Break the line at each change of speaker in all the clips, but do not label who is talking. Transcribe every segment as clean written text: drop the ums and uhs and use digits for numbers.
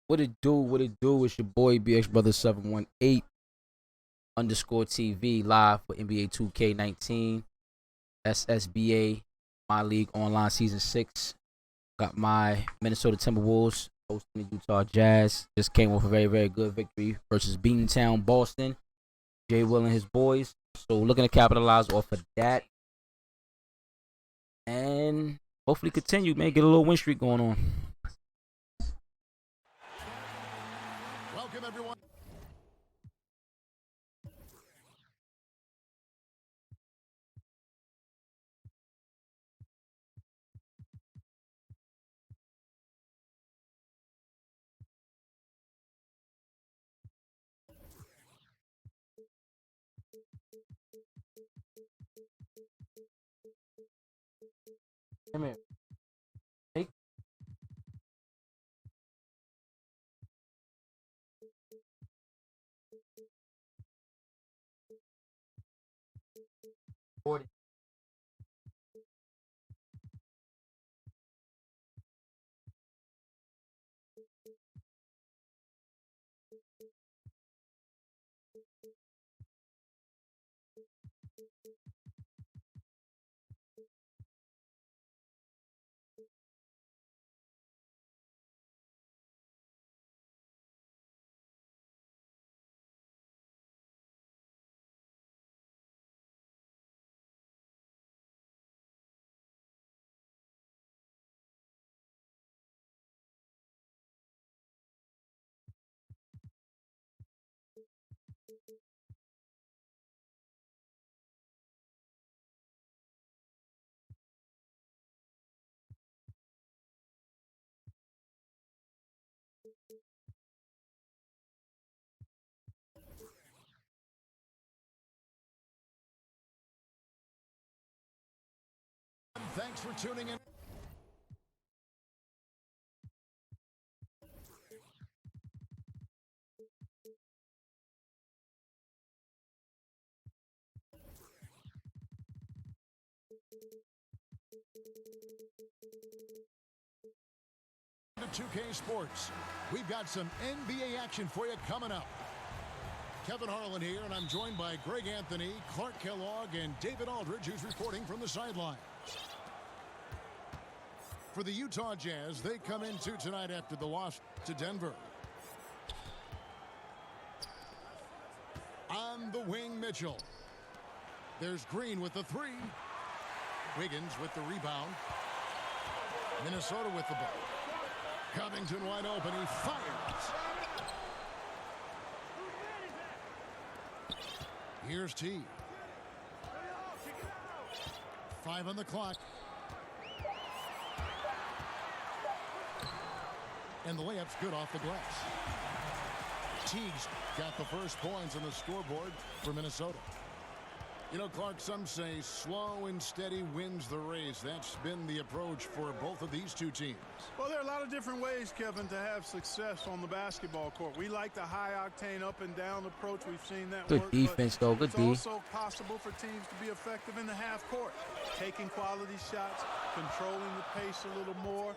What it do? What it do? It's your boy BX Brother 718 underscore TV live for NBA 2K19 SSBA My League Online Season 6. Got my Minnesota Timberwolves hosting the Utah Jazz. Just came off a very, very good victory versus Beantown, Boston. Jay Will and his boys. So looking to capitalize off of that. And hopefully continue, man. Get a little win streak going on.
Welcome, everyone.
Come here. Hey.
Thanks for tuning in. To 2K Sports. We've got some NBA action for you coming up. Kevin Harlan here, and I'm joined by Greg Anthony, Clark Kellogg, and David Aldridge, who's reporting from the sideline. For the Utah Jazz, they come into tonight after the loss to Denver. On the wing, Mitchell. There's Green with the three. Wiggins with the rebound. Minnesota with the ball. Covington wide open. He fires. Here's T. 5 on the clock. And the layup's good off the glass. Teague's got the first points on the scoreboard for Minnesota. You know, Clark, some say slow and steady wins the race. That's been the approach for both of these two teams.
Well, there are a lot of different ways, Kevin, to have success on the basketball court. We like the high-octane up-and-down approach. We've seen that
Good
work.
defense, though. Good D.
It's also possible for teams to be effective in the half court, taking quality shots, controlling the pace a little more,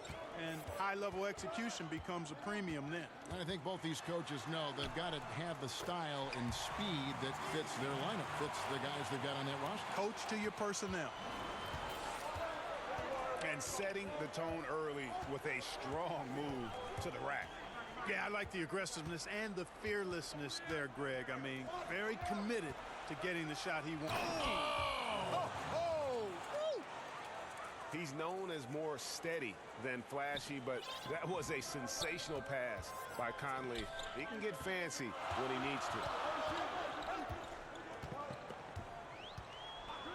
and high-level execution becomes a premium then.
And I think both these coaches know they've got to have the style and speed that fits their lineup, fits the guys they've got on that roster.
Coach to your personnel.
And setting the tone early with a strong move to the rack.
Yeah, I like the aggressiveness and the fearlessness there, Greg. I mean, very committed to getting the shot he wants.
He's known as more steady than flashy, but that was a sensational pass by Conley. He can get fancy when he needs to.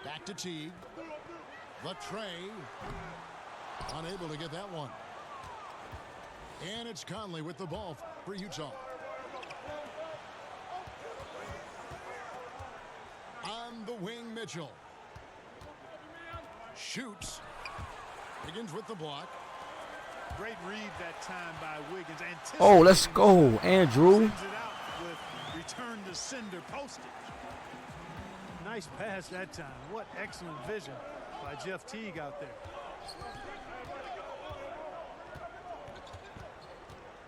Back to Teague. The tray. Unable to get that one. And it's Conley with the ball for Utah. On the wing, Mitchell. Shoots. Wiggins with the block.
Great read that time by Wiggins.
Oh, let's go, Andrew.
Sends it out with return to sender postage. Nice pass that time. What excellent vision by Jeff Teague out there.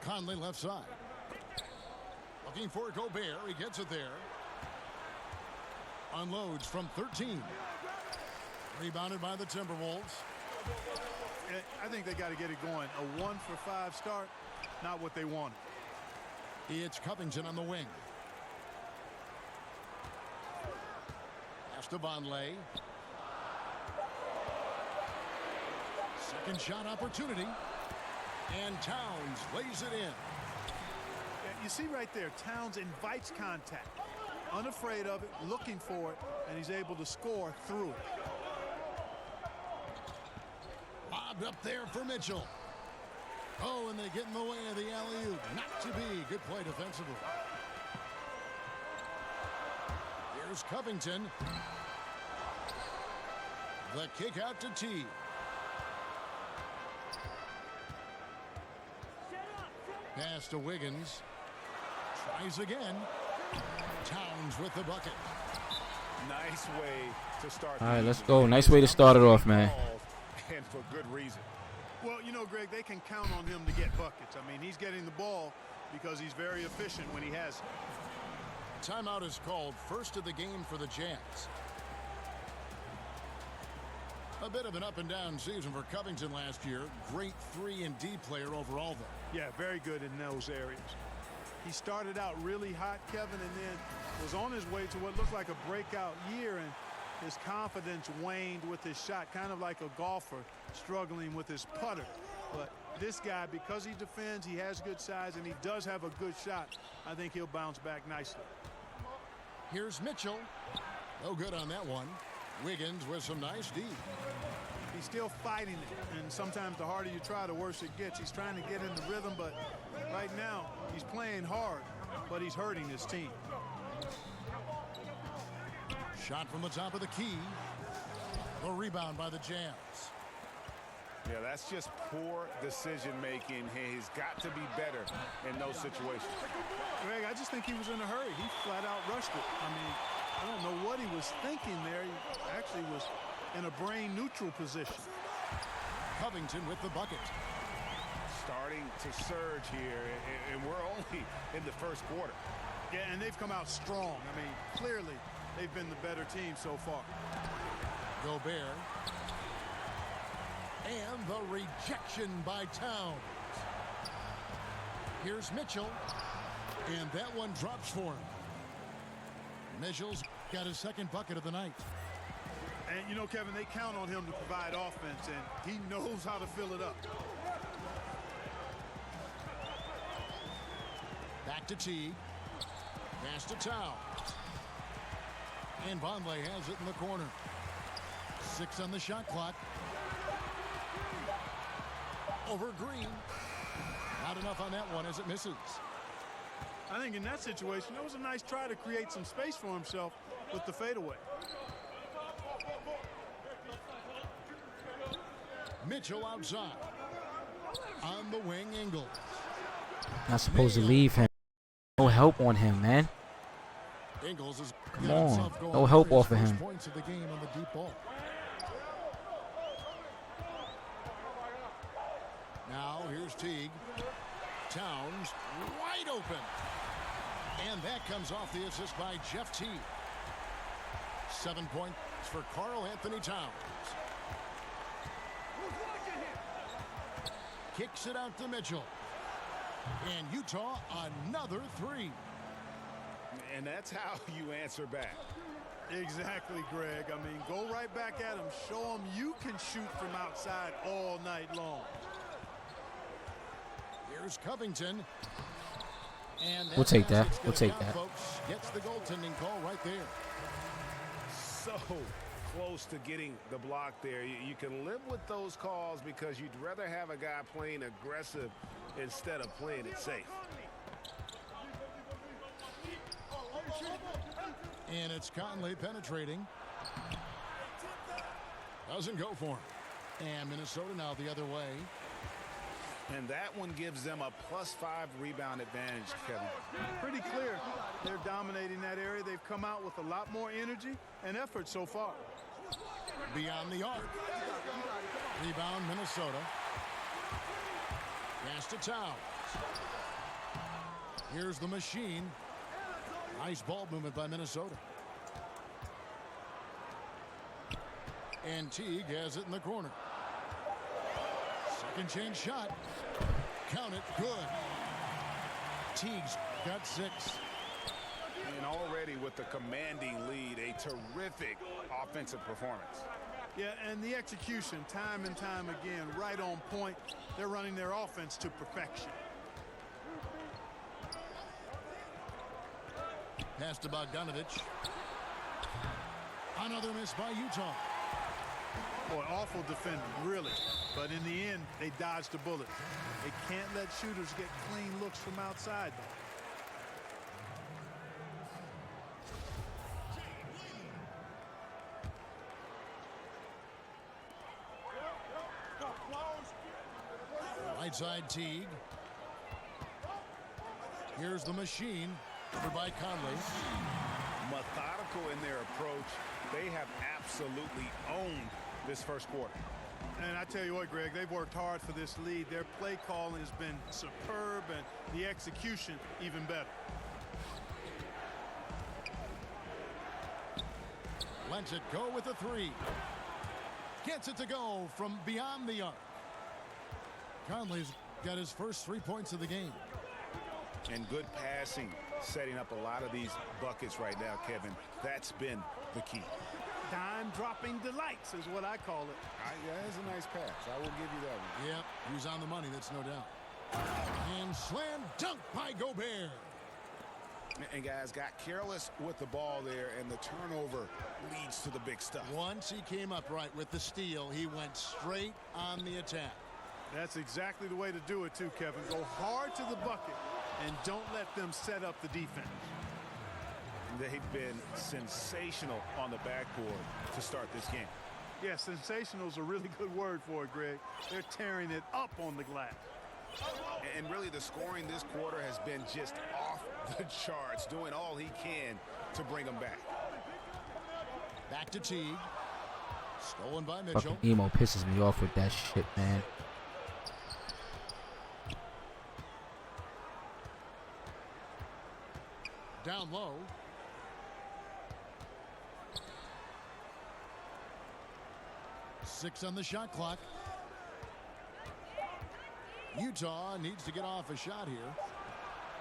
Conley left side. Looking for Gobert. He gets it there. Unloads from 13. Rebounded by the Timberwolves.
I think they got to get it going. A 1-for-5 start, not what they wanted.
It's Covington on the wing. Pass to Vonleh. Second shot opportunity. And Towns lays it in.
Yeah, you see right there, Towns invites contact. Unafraid of it, looking for it, and he's able to score through it.
Lobbed up there for Mitchell. Oh, and they get in the way of the alley-oop. Not to be. Good play defensively. Here's Covington. The kick out to T. Pass to Wiggins. Tries again. Towns with the bucket.
Nice way to start.
All right, let's go. Nice way to start it off, man.
And for good reason.
Well, you know, Greg, they can count on him to get buckets. I mean, he's getting the ball because he's very efficient when he has it.
Timeout is called. First of the game for the Jazz. A bit of an up-and-down season for Covington last year. Great 3-and-D player overall, though.
Yeah, very good in those areas. He started out really hot, Kevin, and then was on his way to what looked like a breakout year, and his confidence waned with his shot, kind of like a golfer struggling with his putter. But this guy, because he defends, he has good size, and he does have a good shot, I think he'll bounce back nicely.
Here's Mitchell. No good on that one. Wiggins with some nice D.
He's still fighting it, and sometimes the harder you try, the worse it gets. He's trying to get in the rhythm, but right now he's playing hard, but he's hurting his team.
Shot from the top of the key. The rebound by the Jazz.
Yeah, that's just poor decision making. He's got to be better in those situations.
Greg, I just think he was in a hurry. He flat out rushed it. I mean, I don't know what he was thinking there. He actually was in a brain neutral position.
Covington with the bucket.
Starting to surge here, and we're only in the first quarter.
Yeah, and they've come out strong. I mean, clearly they've been the better team so far.
Gobert. And the rejection by Towns. Here's Mitchell. And that one drops for him. Mitchell's got his second bucket of the night.
And, you know, Kevin, they count on him to provide offense, and he knows how to fill it up.
Back to T. Pass to Towns. And Vonleh has it in the corner. 6 on the shot clock. Over Green. Not enough on that one as it misses.
I think in that situation, it was a nice try to create some space for himself with the fadeaway.
Mitchell outside. On the wing, Ingles.
Not supposed to leave him. No help on him, man.
Ingles is
Come on. No help off of him.
Points of the game on the deep ball. Now here's Teague. Towns wide open. And that comes off the assist by Jeff Teague. 7 points for Karl Anthony Towns. Kicks it out to Mitchell. And Utah another 3.
And that's how you answer back.
Exactly, Greg. I mean, go right back at him. Show him you can shoot from outside all night long.
Here's Covington. And
We'll take that. We'll take that.
Folks. Gets the goaltending call right there.
So close to getting the block there. You can live with those calls because you'd rather have a guy playing aggressive instead of playing it safe.
And it's Conley penetrating. Doesn't go for him. And Minnesota now the other way.
And that one gives them a +5 rebound advantage, Kevin.
Pretty clear they're dominating that area. They've come out with a lot more energy and effort so far.
Beyond the arc. Rebound Minnesota. Pass to Towns. Here's the machine. Nice ball movement by Minnesota. And Teague has it in the corner. Second chance shot. Count it. Good. Teague's got 6.
And already with the commanding lead, a terrific offensive performance.
Yeah, and the execution, time and time again, right on point. They're running their offense to perfection.
Pass to Bogdanovich. Another miss by Utah.
Boy, awful defending, really. But in the end, they dodged a bullet. They can't let shooters get clean looks from outside, though.
Right side Teague. Here's the machine. Covered by Conley.
Methodical in their approach. They have absolutely owned this first quarter.
And I tell you what, Greg, they've worked hard for this lead. Their play calling has been superb, and the execution even better.
Lets it go with a 3. Gets it to go from beyond the arc. Conley's got his first 3 points of the game.
And good passing, setting up a lot of these buckets right now, Kevin. That's been the key.
Dime-dropping delights is what I call it.
Yeah, that's a nice pass. I will give you that one.
Yep, he's on the money, that's no doubt. And slam dunk by Gobert.
And guys got careless with the ball there, and the turnover leads to the big stuff.
Once he came up right with the steal, he went straight on the attack.
That's exactly the way to do it, too, Kevin. Go hard to the bucket and don't let them set up the defense.
They've been sensational on the backboard to start this game.
Yeah, sensational is a really good word for it, Greg. They're tearing it up on the glass.
And really the scoring this quarter has been just off the charts, doing all he can to bring them back.
Back to Teague. Stolen by Mitchell.
Fucking Emo pisses me off with that shit, man.
Down low. Six on the shot clock. Utah needs to get off a shot here.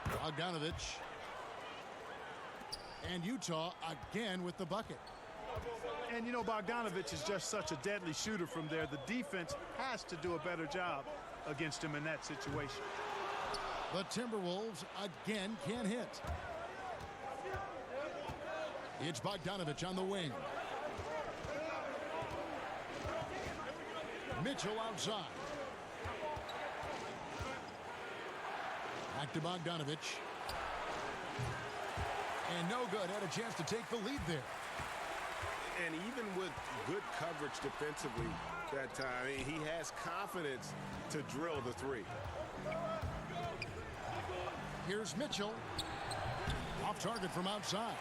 Bogdanovich. And Utah again with the bucket.
And, you know, Bogdanovich is just such a deadly shooter from there. The defense has to do a better job against him in that situation.
The Timberwolves again can't hit. It's Bogdanovich on the wing. Mitchell outside. Back to Bogdanovich. And no good. Had a chance to take the lead there.
And even with good coverage defensively that time, he has confidence to drill the 3.
Here's Mitchell. Off target from outside.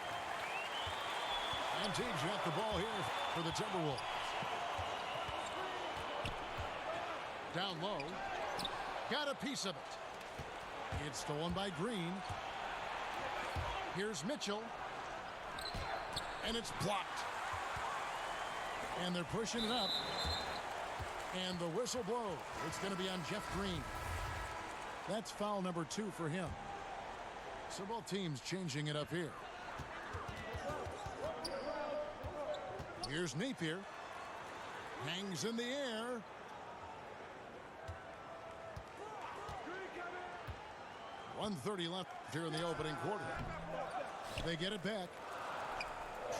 And Teague's got the ball here for the Timberwolves. Down low. Got a piece of it. It's stolen by Green. Here's Mitchell. And it's blocked. And they're pushing it up. And the whistle blows. It's going to be on Jeff Green. That's foul number 2 for him. So both teams changing it up here. Here's Napier. Hangs in the air. .130 left here in the opening quarter. They get it back.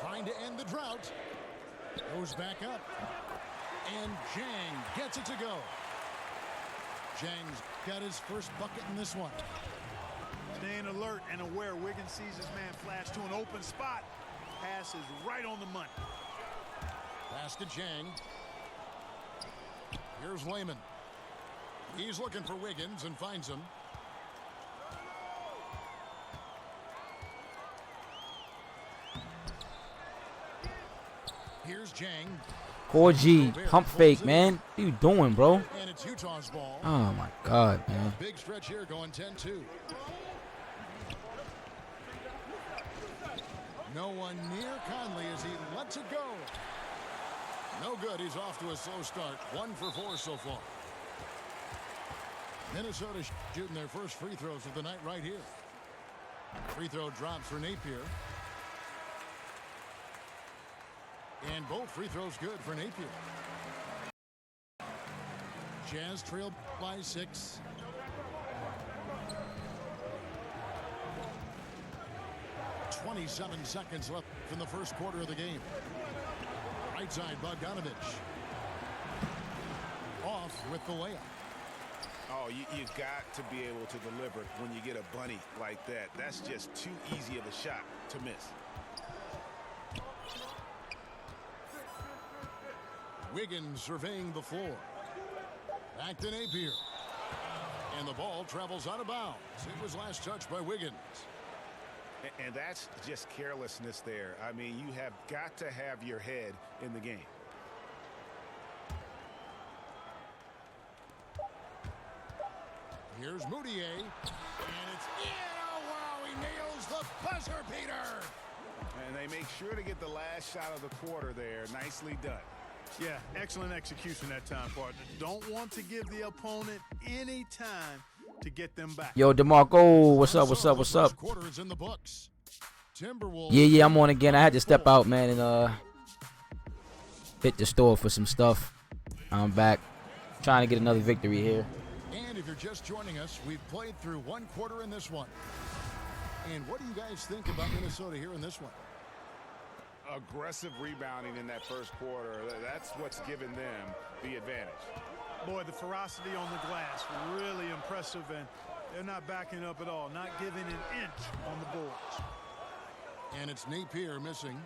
Trying to end the drought. Goes back up. And Jang gets it to go. Jang's got his first bucket in this one.
Staying alert and aware. Wiggins sees his man flash to an open spot. Pass is right on the money.
Pass to Jang. Here's Layman. He's looking for Wiggins and finds him. Here's Jang.
4G, pump fake, man. What are you doing, bro?
And it's Utah's ball.
Oh, my God, man.
Big stretch here going 10-2. No one near Conley as he lets it go. No good. He's off to a slow start. 1 for 4 so far. Minnesota shooting their first free throws of the night right here. Free throw drops for Napier. And both free throws good for Napier. Jazz trail by 6. .27 seconds left in the first quarter of the game. Right side, Bogdanovich. Off with the layup.
Oh, you've got to be able to deliver when you get a bunny like that. That's just too easy of a shot to miss.
Wiggins surveying the floor. Back to Napier. And the ball travels out of bounds. It was last touched by Wiggins.
And that's just carelessness there. I mean, you have got to have your head in the game.
Here's Moutier. And it's in. Oh, wow, he nails the buzzer beater.
And they make sure to get the last shot of the quarter there. Nicely done.
Yeah, excellent execution that time, partner. Don't want to give the opponent any time to get them back.
Yo, DeMarco, what's up, what's up, what's up?
Quarter is in the books. Timberwolves.
Yeah, I'm on again. I had to step out, man, and hit the store for some stuff. I'm back. Trying to get another victory here.
And if you're just joining us, we've played through 1 quarter in this one. And what do you guys think about Minnesota here in this one?
Aggressive rebounding in that first quarter. That's what's given them the advantage.
Boy, the ferocity on the glass, really impressive, and they're not backing up at all, not giving an inch on the boards.
And it's Napier missing.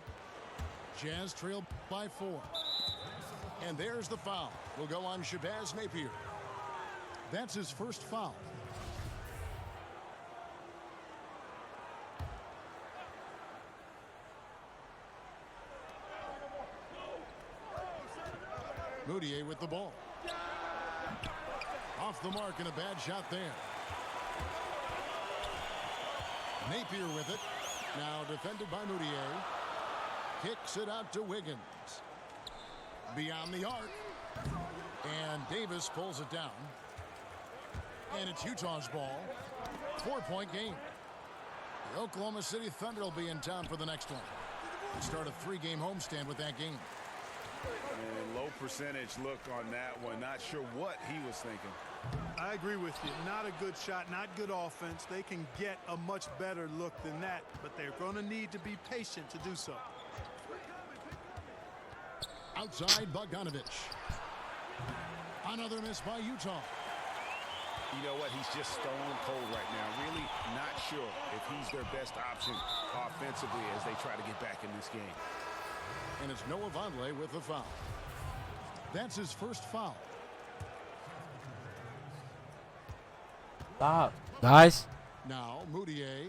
Jazz trail by 4. And there's the foul. Will go on Shabazz Napier. That's his first foul. Moutier with the ball. Off the mark and a bad shot there. Napier with it. Now defended by Moutier. Kicks it out to Wiggins. Beyond the arc. And Davis pulls it down. And it's Utah's ball. 4-point game. The Oklahoma City Thunder will be in town for the next one. They start a 3-game homestand with that game.
And low percentage look on that one. Not sure what he was thinking.
I agree with you. Not a good shot, not good offense. They can get a much better look than that, but they're going to need to be patient to do so.
Outside, Bogdanovich. Another miss by Utah.
You know what? He's just stone cold right now. Really not sure if he's their best option offensively as they try to get back in this game.
And it's Noah Vonleh with the foul. That's his first foul.
Stop, guys.
Now, Moutier.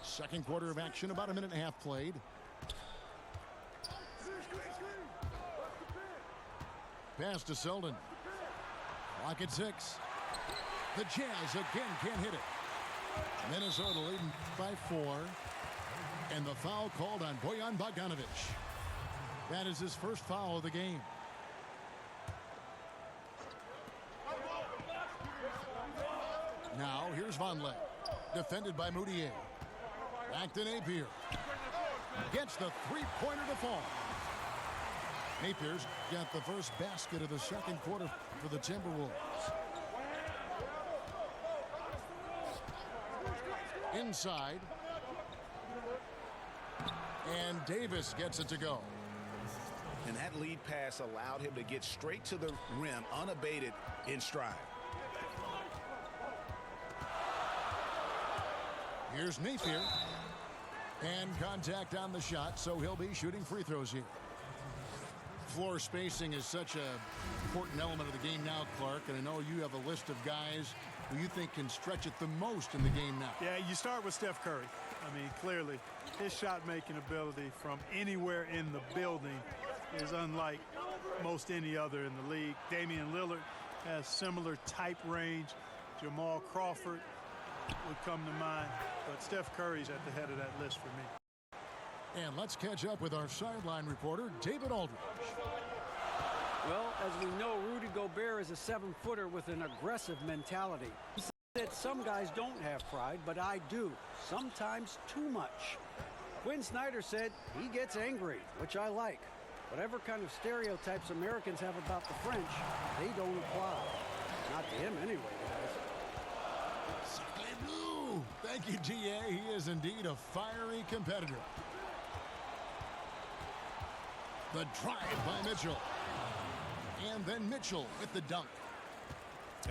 Second quarter of action, about a minute and a half played. Pass to Selden. Clock at 6. The Jazz again can't hit it. Minnesota leading by 4. And the foul called on Bojan Bogdanovich. That is his first foul of the game. Now, here's Vonleh. Defended by Moutier. Back to Napier. Gets the three-pointer to fall. Napier's got the first basket of the second quarter for the Timberwolves. Inside. And Davis gets it to go.
And that lead pass allowed him to get straight to the rim unabated in stride.
Here's Napier. And contact on the shot, so he'll be shooting free throws here. Floor spacing is such an important element of the game now, Clark, and I know you have a list of guys who you think can stretch it the most in the game now.
Yeah, you start with Steph Curry. I mean, clearly, his shot-making ability from anywhere in the building is unlike most any other in the league. Damian Lillard has similar type range. Jamal Crawford would come to mind, but Steph Curry's at the head of that list for me.
And let's catch up with our sideline reporter, David Aldridge.
Well, as we know, Rudy Gobert is a 7-footer with an aggressive mentality. He said some guys don't have pride, but I do. Sometimes too much. Quinn Snyder said he gets angry, which I like. Whatever kind of stereotypes Americans have about the French, they don't apply. Not to him anyway, guys.
Sacre bleu! Thank you, G.A. He is indeed a fiery competitor. The drive by Mitchell. And then Mitchell with the dunk.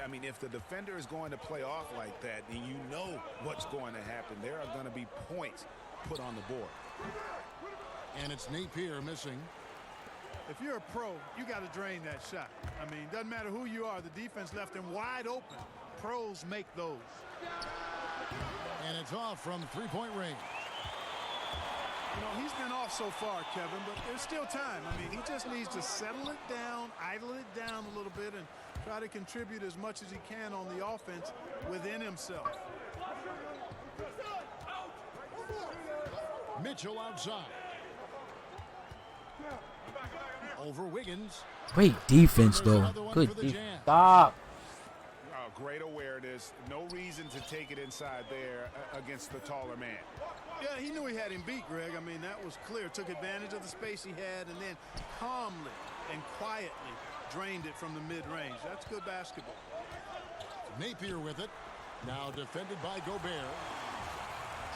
I mean, if the defender is going to play off like that, and you know what's going to happen, there are going to be points put on the board.
And it's Napier missing.
If you're a pro, you got to drain that shot. I mean, doesn't matter who you are, the defense left him wide open. Pros make those.
And it's off from three-point range.
You know, he's been off so far, Kevin, but there's still time. I mean, he just needs to settle it down, idle it down a little bit, and try to contribute as much as he can on the offense within himself.
Mitchell outside. Over Wiggins.
Great defense, though. Good defense. Stop.
Great awareness. No reason to take it inside there against the taller man.
Yeah, he knew he had him beat, Greg. I mean, that was clear. Took advantage of the space he had and then calmly and quietly drained it from the mid-range. That's good basketball.
Napier with it. Now defended by Gobert.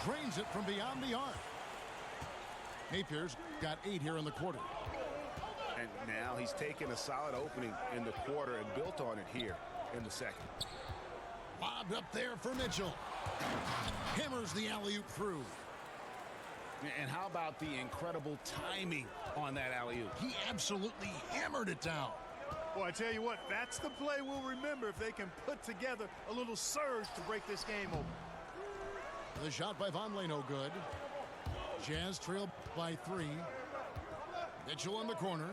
Drains it from beyond the arc. Napier's got 8 here in the quarter.
And now he's taken a solid opening in the quarter and built on it here in the second.
Lobbed up there for Mitchell. Hammers the alley-oop through.
And how about the incredible timing on that alley-oop?
He absolutely hammered it down.
Well, I tell you what, that's the play we'll remember if they can put together a little surge to break this game open.
The shot by Vonleh no good. Jazz trailed by 3. Mitchell in the corner.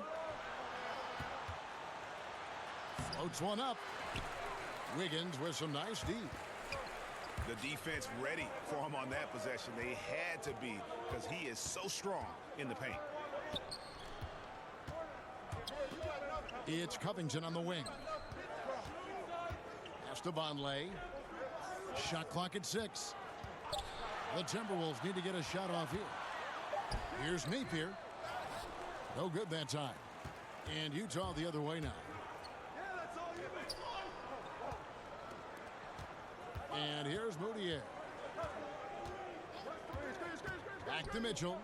Floats one up. Wiggins with some nice D.
The defense ready for him on that possession. They had to be because he is so strong in the paint.
It's Covington on the wing. Pass to Vonleh. Shot clock at 6. The Timberwolves need to get a shot off here. Here's Napier. No good that time. And Utah the other way now. And here's Moutier. Back to Mitchell.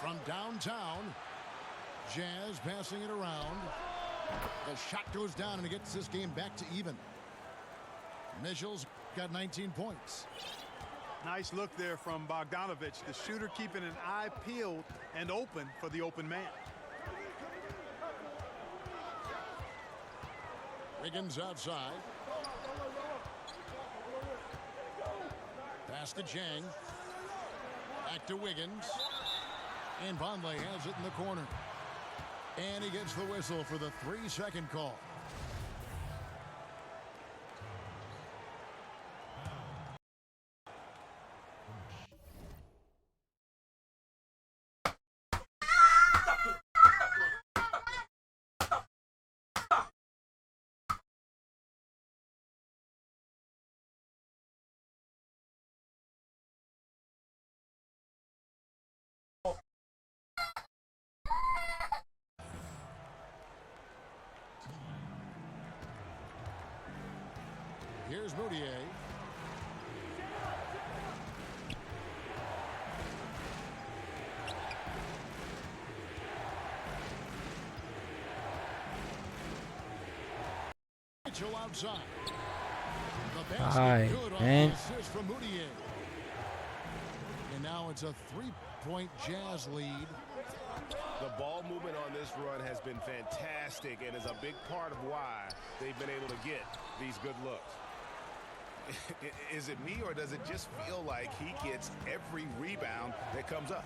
From downtown. Jazz passing it around. The shot goes down and it gets this game back to even. Mitchell's got 19 points.
Nice look there from Bogdanovich, the shooter keeping an eye peeled and open for the open man.
Wiggins outside. Pass to Chang. Back to Wiggins. And Vonleh has it in the corner. And he gets the whistle for the 3-second call. Here's Moutier. Mitchell outside. The basket good on the assist from Moutier. And now it's a 3-point Jazz lead.
The ball movement on this run has been fantastic and is a big part of why they've been able to get these good looks. Is it me, or does it just feel like he gets every rebound that comes up?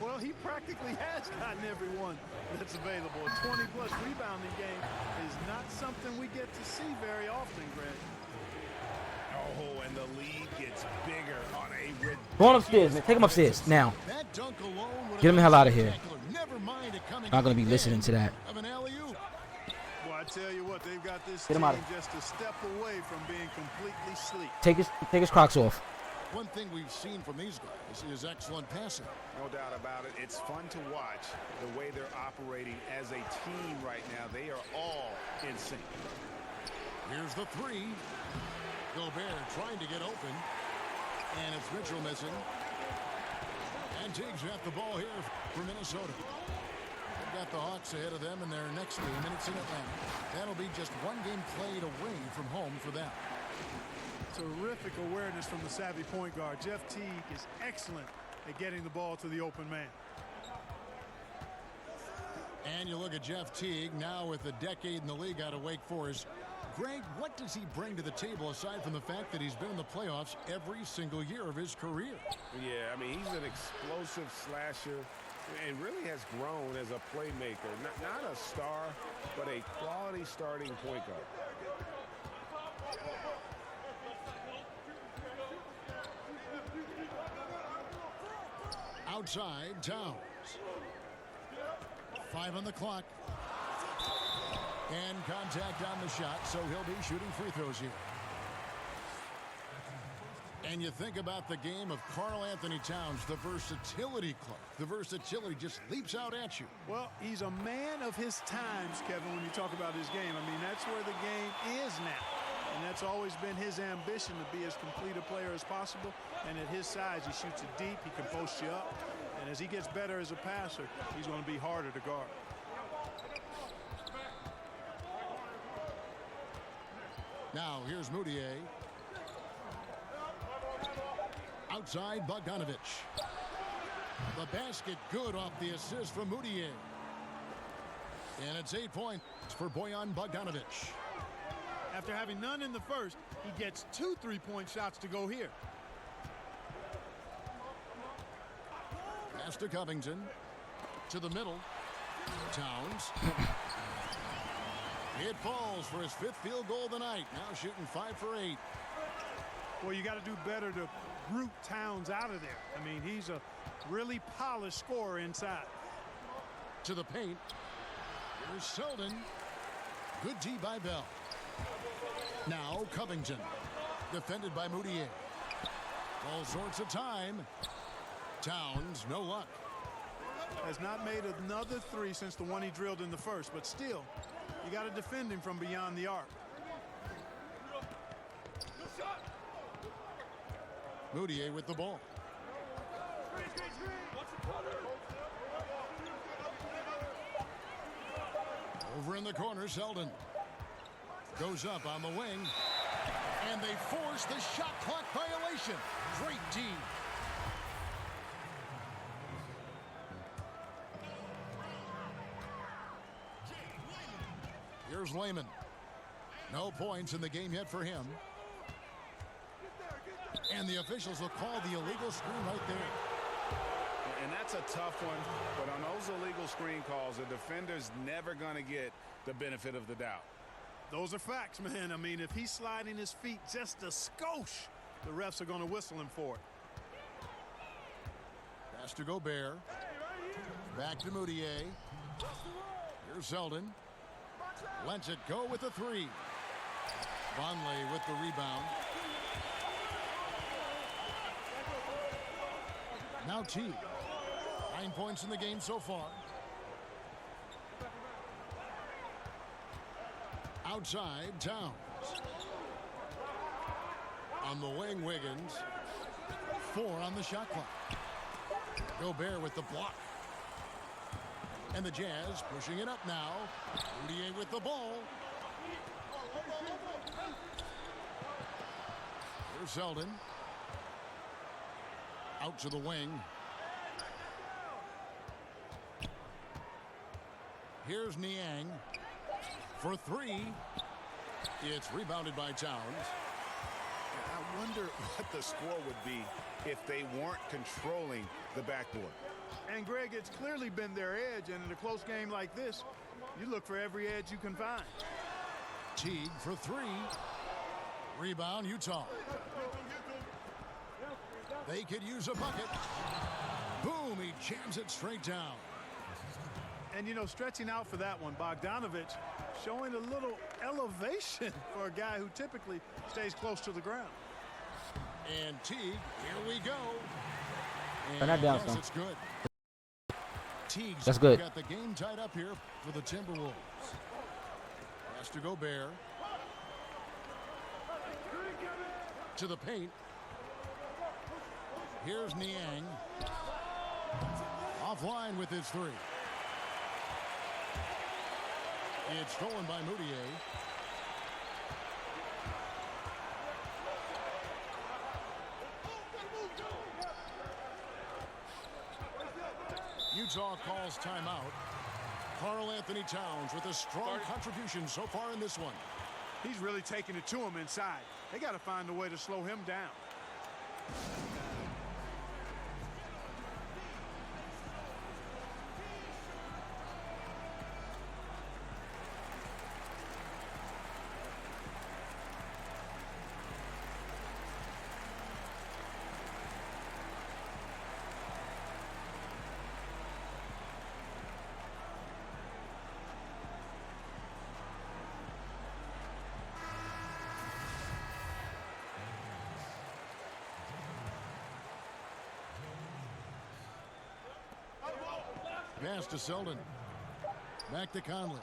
Well, he practically has gotten everyone that's available. A 20-plus rebounding game is not something we get to see very often, Greg.
Oh, and the lead gets bigger on a ridiculous...
Go on upstairs, man. Take him upstairs now.
That dunk alone would
Get him the hell out of here.
Never mind it coming
Not gonna be
from
listening to that.
of an alley-oop.
Well, I tell you what, they've got this
Get him
team
out of here.
just a step away from being completely sleep.
Take his Crocs off.
One thing we've seen from these guys is excellent passing.
No doubt about it. It's fun to watch the way they're operating as a team right now. They are all in sync.
Here's the three. Gobert trying to get open. And it's Mitchell missing. And Tiggs got the ball here for Minnesota. They've got the Hawks ahead of them in their next game, and it's in Atlanta. That'll be just one game played away from home for them.
Terrific awareness from the savvy point guard. Jeff Teague is excellent at getting the ball to the open man.
And you look at Jeff Teague now with a decade in the league out of Wake Forest. Greg, what does he bring to the table aside from the fact that he's been in the playoffs every single year of his career?
Yeah, I mean, he's an explosive slasher and really has grown as a playmaker. Not a star, but a quality starting point guard.
Outside, Towns. 5 on the clock. And contact on the shot, so he'll be shooting free throws here. And you think about the game of Karl Anthony Towns, the versatility club. The versatility just leaps out at you.
Well, he's a man of his times, Kevin, when you talk about his game. I mean, that's where the game is now. And that's always been his ambition, to be as complete a player as possible. And at his size, he shoots it deep, he can post you up. And as he gets better as a passer, he's going to be harder to guard.
Now, here's Moutier. Outside, Bogdanovich. The basket good off the assist from Moutier. And it's 8 points for Bojan Bogdanovich.
After having none in the first, he gets 2 3-point shots to go here.
Pass to Covington. To the middle. Towns. It falls for his 5th field goal of the night. Now shooting 5 for 8.
Well, you got to do better to root Towns out of there. I mean, he's a really polished scorer inside.
To the paint. Here's Selden. Good D by Bell. Now Covington. Defended by Moutier. All sorts of time. Towns, no luck.
Has not made another 3 since the one he drilled in the first, but still, you got to defend him from beyond the arc.
Moutier with the ball. Over in the corner, Selden. Goes up on the wing. And they force the shot clock violation. Great D. Here's Layman. No points in the game yet for him. And the officials will call the illegal screen right there.
And that's a tough one, but on those illegal screen calls, the defender's never going to get the benefit of the doubt.
Those are facts, man. I mean, if he's sliding his feet just a skosh, the refs are going to whistle him for it.
Pass to Gobert. Back to Moutier. Here's Selden. Lets it go with the 3. Vonleh with the rebound. Now Teague. 9 points in the game so far. Outside, Towns. On the wing, Wiggins. 4 on the shot clock. Gobert with the block. And the Jazz pushing it up now. Moutier with the ball. Here's Selden. Out to the wing. Here's Niang. For 3. It's rebounded by Towns.
I wonder what the score would be if they weren't controlling the backboard.
And, Greg, it's clearly been their edge, and in a close game like this, you look for every edge you can find.
Teague for three. Rebound, Utah. They could use a bucket. Boom, he jams it straight down.
And, you know, stretching out for that one, Bogdanovich showing a little elevation for a guy who typically stays close to the ground.
And Teague, here we go.
Turn that down,
yes,
son.
it's good. Teague's
That's good.
got the game tied up here for the Timberwolves. Has to go Bear. To the paint. Here's Niang. Offline with his three. It's stolen by Moutier. Utah calls timeout. Karl Anthony Towns with a strong contribution so far in this one.
He's really taking it to him inside. They got to find a way to slow him down.
Pass to Selden. Back to Conley.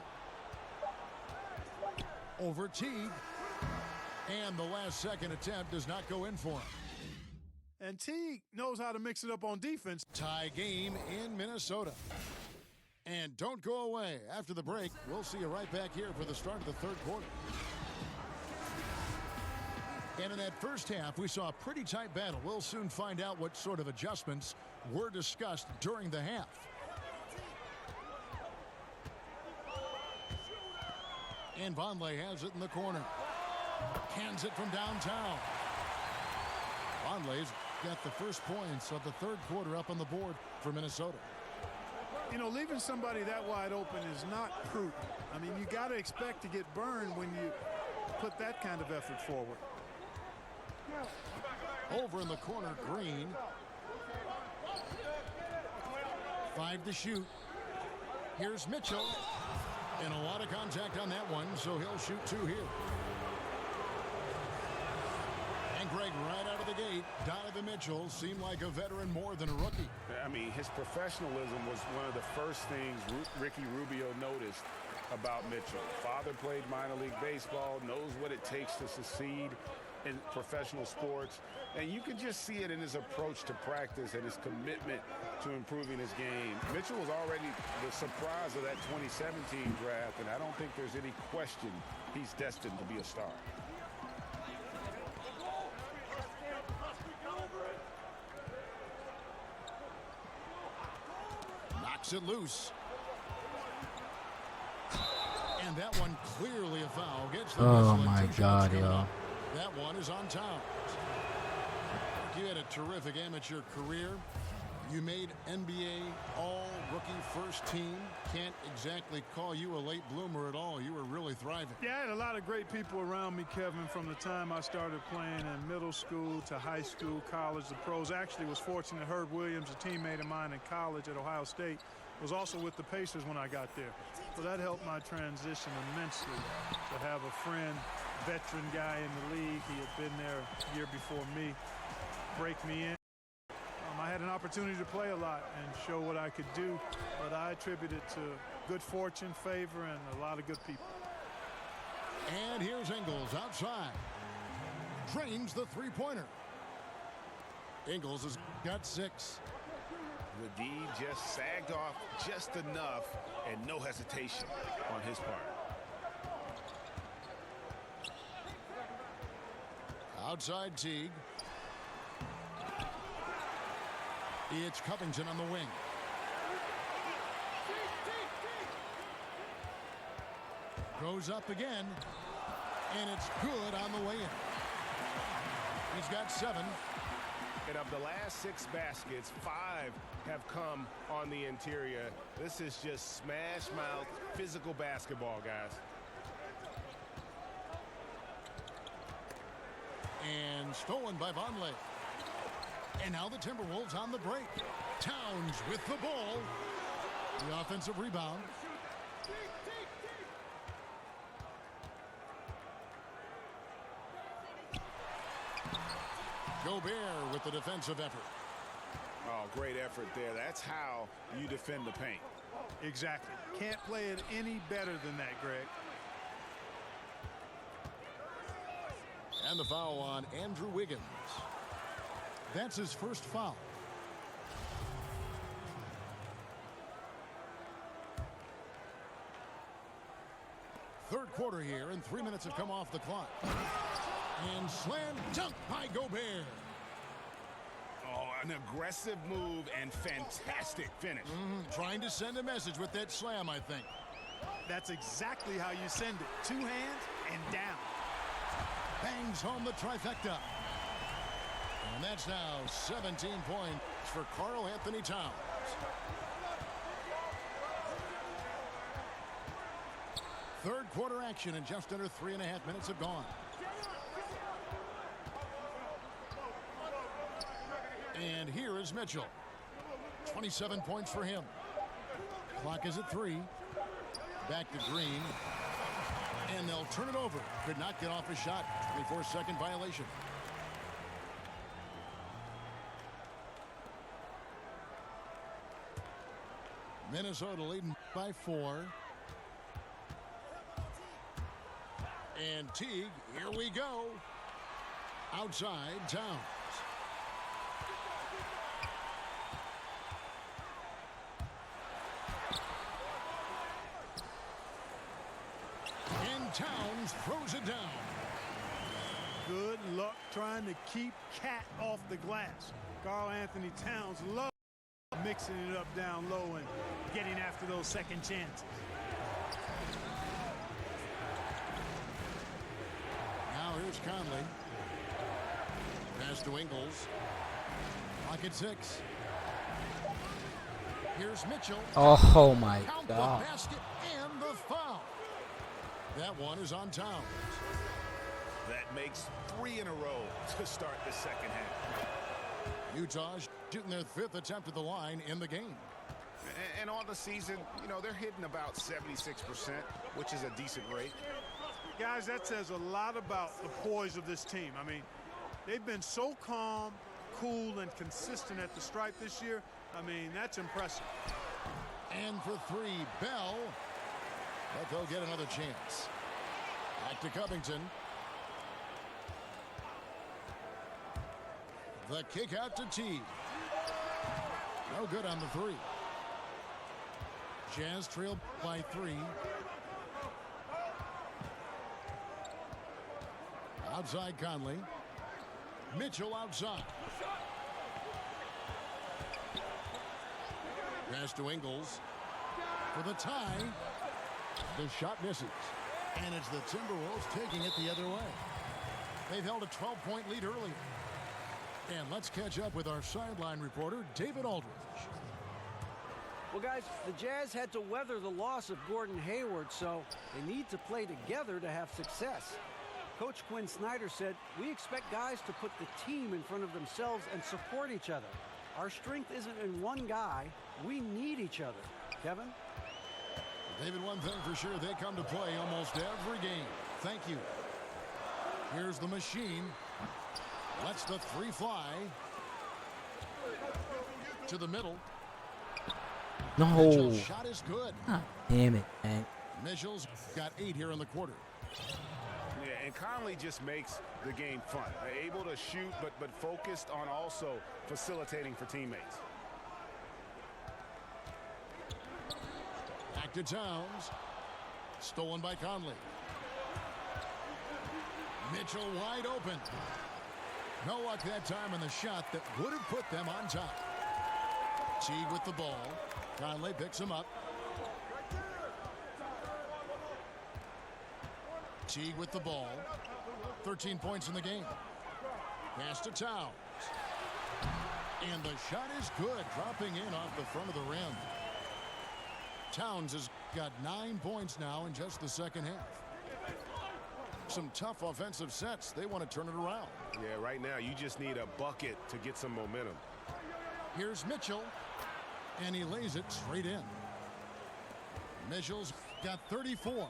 Over Teague. And the last second attempt does not go in for him.
And Teague knows how to mix it up on defense.
Tie game in Minnesota. And don't go away. After the break, we'll see you right back here for the start of the third quarter. And in that first half, we saw a pretty tight battle. We'll soon find out what sort of adjustments were discussed during the half. And Vonleh has it in the corner. Hands it from downtown. Vonleh's got the first points of the third quarter up on the board for Minnesota.
You know, leaving somebody that wide open is not prudent. I mean, you got to expect to get burned when you put that kind of effort forward.
Over in the corner, Green. 5 to shoot. Here's Mitchell. And a lot of contact on that one, so he'll shoot 2 here. And Greg, right out of the gate, Donovan Mitchell seemed like a veteran more than a rookie.
I mean, his professionalism was one of the first things Ricky Rubio noticed about Mitchell. Father played minor league baseball, knows what it takes to succeed in professional sports, and you can just see it in his approach to practice and his commitment to improving his game. Mitchell was already the surprise of that 2017 draft, and I don't think there's any question he's destined to be a star.
Knocks it loose. And that one clearly a foul. Gets the
Oh
whistle,
my
and 2 shots
God,
coming
yo.
up. That one is on Towns. You had a terrific amateur career. You made NBA all-rookie first team. Can't exactly call you a late bloomer at all. You were really thriving.
Yeah, I had a lot of great people around me, Kevin, from the time I started playing in middle school to high school, college, the pros. Actually was fortunate Herb Williams, a teammate of mine in college at Ohio State, was also with the Pacers when I got there. So that helped my transition immensely to have a friend, veteran guy in the league. He had been there a year before me, break me in. I had an opportunity to play a lot and show what I could do, but I attribute it to good fortune, favor, and a lot of good people.
And here's Ingles outside. Drains the three-pointer. Ingles has got 6.
The D just sagged off just enough, and no hesitation on his part.
Outside Teague. It's Covington on the wing. Goes up again, and it's good on the way in. He's got 7.
And of the last 6 baskets, 5 have come on the interior. This is just smash mouth physical basketball, guys.
And stolen by Vonleh. And now the Timberwolves on the break. Towns with the ball. The offensive rebound. Gobert with the defensive effort.
Oh, great effort there. That's how you defend the paint.
Exactly. Can't play it any better than that, Greg.
And the foul on Andrew Wiggins. That's his first foul. Third quarter here, and 3 minutes have come off the clock. And slam dunk by Gobert.
Oh, an aggressive move and fantastic finish.
Trying to send a message with that slam, I think.
That's exactly how you send it. 2 hands and down.
Bangs home the trifecta. And that's now 17 points for Karl Anthony Towns. Third quarter action, and just under 3.5 minutes have gone. And here is Mitchell. 27 points for him. Clock is at 3. Back to Green. And they'll turn it over. Could not get off a shot. 24-second violation. Minnesota leading by 4. And Teague, here we go. Outside, Towns. And Towns throws it down.
Good luck trying to keep Cat off the glass. Karl Anthony Towns loves mixing it up down low and getting after those second chances.
Now here's Conley. Pass to Ingles. Pocket 6. Here's Mitchell.
Oh my
Count
God.
the basket and the foul. That one is on Towns.
That makes 3 in a row to start the second half.
Utah shooting their 5th attempt at the line in the game.
And on the season, you know, they're hitting about 76%, which is a decent rate.
Guys, that says a lot about the poise of this team. I mean, they've been so calm, cool, and consistent at the stripe this year. I mean, that's impressive.
And for 3, Bell. But they'll get another chance. Back to Covington. The kick out to Teague. No good on the 3. Jazz trailed by 3. Outside Conley. Mitchell outside. Pass to Ingles. For the tie. The shot misses. And it's the Timberwolves taking it the other way. They've held a 12-point lead earlier. And let's catch up with our sideline reporter, David Aldridge.
Well, guys, the Jazz had to weather the loss of Gordon Hayward, so they need to play together to have success. Coach Quinn Snyder said, "We expect guys to put the team in front of themselves and support each other. Our strength isn't in one guy. We need each other." Kevin?
David, one thing for sure, they come to play almost every game. Thank you. Here's the machine. Lets the 3 fly. To the middle.
No.
Mitchell's shot is good.
Ah, damn it, man.
Mitchell's got 8 here in the quarter.
Yeah, and Conley just makes the game fun. They're able to shoot, but focused on also facilitating for teammates.
Back to Towns. Stolen by Conley. Mitchell wide open. No luck that time on the shot that would have put them on top. Teague with the ball. Conley picks him up. Teague with the ball. 13 points in the game. Pass to Towns. And the shot is good, dropping in off the front of the rim. Towns has got 9 points now in just the second half. Some tough offensive sets. They want to turn it around.
Yeah, right now you just need a bucket to get some momentum.
Here's Mitchell, and he lays it straight in. Mitchell's got 34.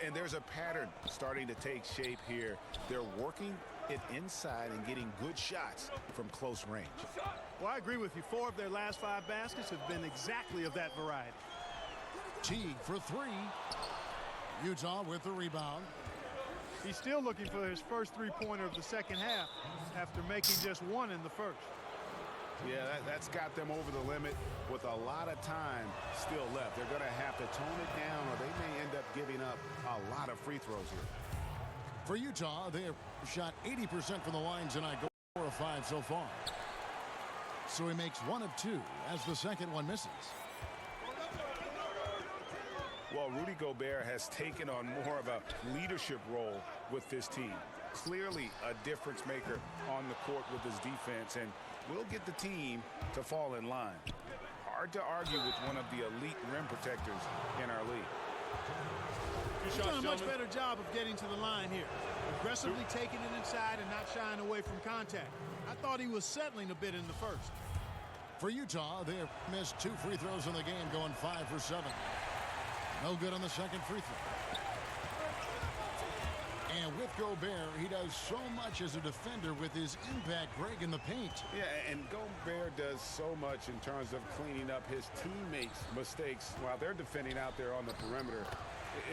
And there's a pattern starting to take shape here. They're working it inside and getting good shots from close range.
Well, I agree with you. 4 of their last 5 baskets have been exactly of that variety.
Teague for 3. Utah with the rebound.
He's still looking for his first three-pointer of the second half after making just 1 in the first.
Yeah, that's got them over the limit with a lot of time still left. They're going to have to tone it down, or they may end up giving up a lot of free throws here.
For Utah, they have shot 80% from the line tonight, 4 of 5 so far. So he makes 1 of 2 as the second one misses.
Well, Rudy Gobert has taken on more of a leadership role with this team. Clearly a difference maker on the court with his defense, and will get the team to fall in line. Hard to argue with one of the elite rim protectors in our league.
He's doing a much better job of getting to the line here. Aggressively taking it inside and not shying away from contact. I thought he was settling a bit in the first.
For Utah, they have missed 2 free throws in the game, going 5 for 7. No good on the second free throw. And with Gobert, he does so much as a defender with his impact break in the paint.
Yeah, and Gobert does so much in terms of cleaning up his teammates' mistakes while they're defending out there on the perimeter.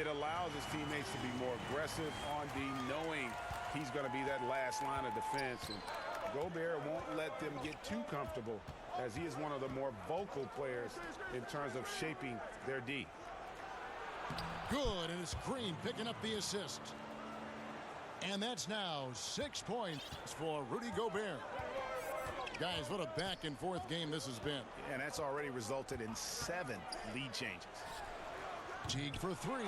It allows his teammates to be more aggressive on D, knowing he's going to be that last line of defense. And Gobert won't let them get too comfortable, as he is one of the more vocal players in terms of shaping their D.
Good, and it's Green picking up the assist. And that's now 6 points for Rudy Gobert. Guys, what a back-and-forth game this has been.
And that's already resulted in 7 lead changes.
Teague for 3.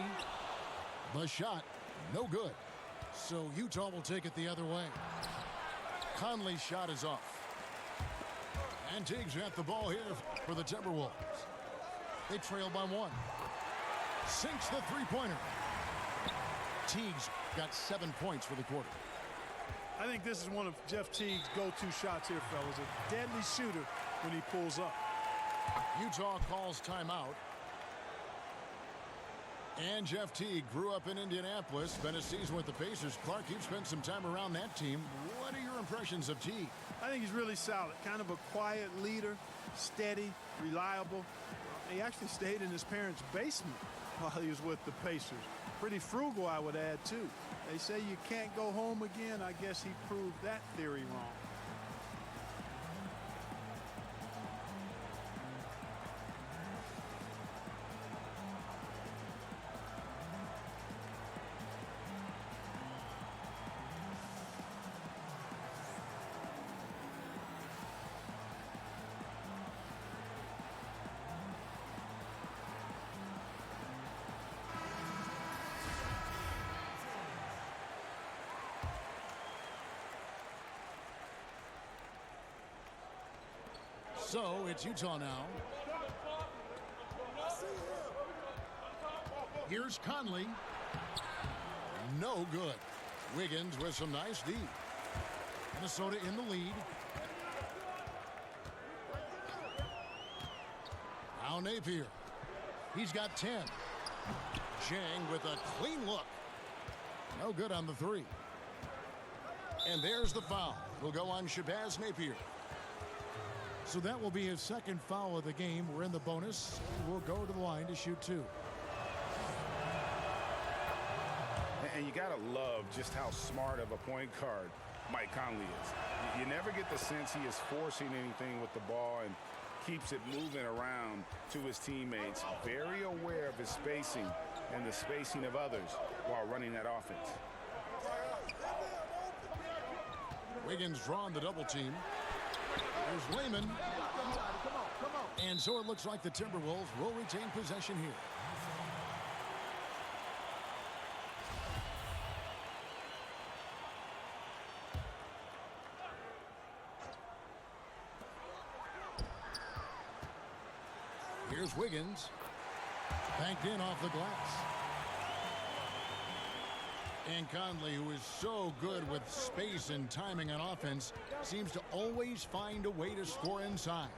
The shot, no good. So Utah will take it the other way. Conley's shot is off. And Teague's got the ball here for the Timberwolves. They trail by 1. Sinks the three-pointer. Teague's got 7 points for the quarter.
I think this is one of Jeff Teague's go-to shots here, fellas. A deadly shooter when he pulls up.
Utah calls timeout. And Jeff Teague grew up in Indianapolis, spent a season with the Pacers. Clark, you've spent some time around that team. What are your impressions of Teague?
I think he's really solid. Kind of a quiet leader, steady, reliable. He actually stayed in his parents' basement while he was with the Pacers. Pretty frugal, I would add, too. They say you can't go home again. I guess he proved that theory wrong.
So it's Utah now. Here's Conley. No good. Wiggins with some nice D. Minnesota in the lead. Now Napier. He's got 10. Chang with a clean look. No good on the 3. And there's the foul. It'll go on Shabazz Napier. So that will be his second foul of the game. We're in the bonus. We'll go to the line to shoot 2.
And you got to love just how smart of a point guard Mike Conley is. You never get the sense he is forcing anything with the ball and keeps it moving around to his teammates. Very aware of his spacing and the spacing of others while running that offense.
Wiggins drawing the double team. There's Lehman. And so it looks like the Timberwolves will retain possession here. Here's Wiggins. Banked in off the glass. And Conley, who is so good with space and timing on offense, seems to always find a way to score inside.